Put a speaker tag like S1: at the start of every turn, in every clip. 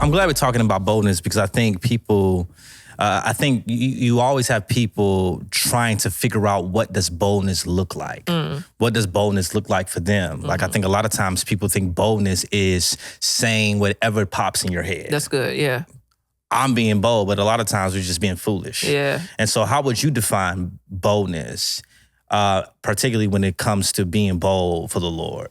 S1: I'm glad we're talking about boldness because I think people, I think you always have people trying to figure out what does boldness look like? What does boldness look like for them? Like I think a lot of times people think boldness is saying whatever pops in your head.
S2: That's good, yeah.
S1: I'm being bold, but a lot of times we're just being foolish.
S2: Yeah.
S1: And so how would you define boldness, particularly when it comes to being bold for the Lord?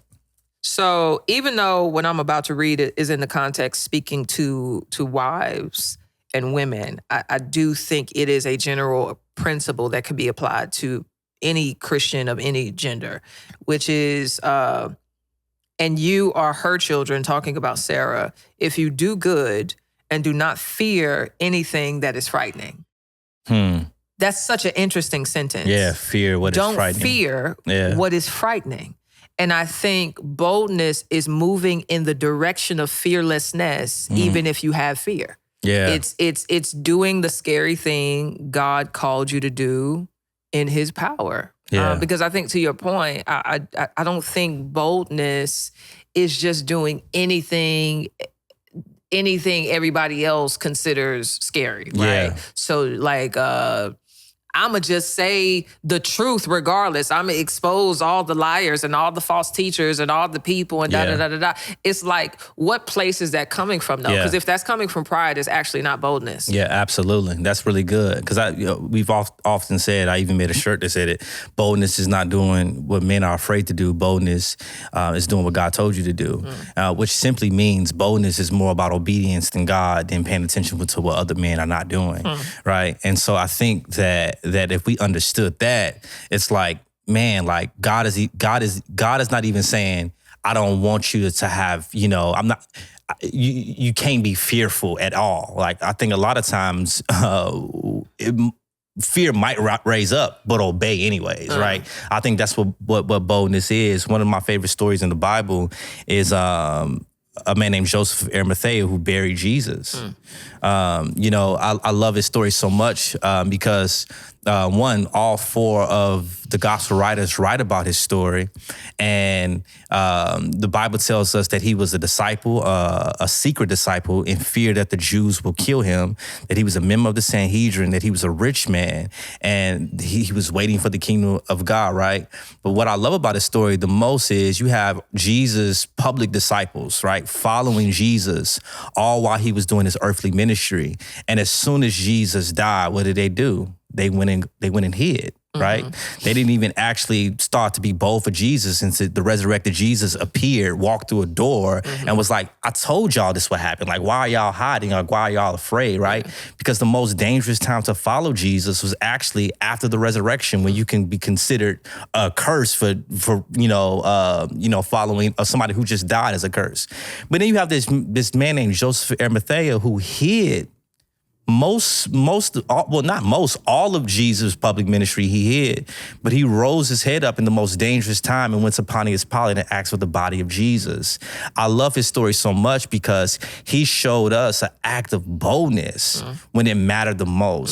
S2: So even though what I'm about to read is in the context speaking to wives and women, I do think it is a general principle that can be applied to any Christian of any gender, which is, and you are her children, talking about Sarah, if you do good and do not fear anything that is frightening. That's such an interesting sentence.
S1: Yeah, fear what is frightening.
S2: Don't fear what is frightening. And I think boldness is moving in the direction of fearlessness, even if you have fear.
S1: Yeah.
S2: It's doing the scary thing God called you to do in his power.
S1: Yeah.
S2: Because I think to your point, I don't think boldness is just doing anything everybody else considers scary, right?
S1: Yeah.
S2: So like, I'ma just say the truth regardless. I'ma expose all the liars and all the false teachers and all the people and da-da-da-da-da. It's like, what place is that coming from though? Because if that's coming from pride, it's actually not boldness.
S1: Yeah, absolutely. That's really good. Because we've often said, I even made a shirt that said it, boldness is not doing what men are afraid to do. Boldness is doing what God told you to do, which simply means boldness is more about obedience than God than paying attention to what other men are not doing, right? And so I think that if we understood that, it's like, man, like God is not even saying, I don't want you to have, I'm not, you can't be fearful at all. Like I think a lot of times fear might raise up, but obey anyways, right? I think that's what boldness is. One of my favorite stories in the Bible is a man named Joseph of Arimathea who buried Jesus. I love his story so much because all four of the gospel writers write about his story. And the Bible tells us that he was a disciple, a secret disciple, in fear that the Jews will kill him, that he was a member of the Sanhedrin, that he was a rich man, and he was waiting for the kingdom of God, right? But what I love about his story the most is you have Jesus' public disciples, right, following Jesus all while he was doing his earthly ministry. And as soon as Jesus died, what did they do? They went and hid, right? They didn't even actually start to be bold for Jesus until the resurrected Jesus appeared, walked through a door, and was like, I told y'all this would happen. Like, why are y'all hiding? Or why are y'all afraid, right? Because the most dangerous time to follow Jesus was actually after the resurrection, when you can be considered a curse for following somebody who just died as a curse. But then you have this man named Joseph of Arimathea who hid all of Jesus' public ministry he hid, but he rose his head up in the most dangerous time and went to Pontius Pilate and asked for the body of Jesus. I love his story so much because he showed us an act of boldness when it mattered the most.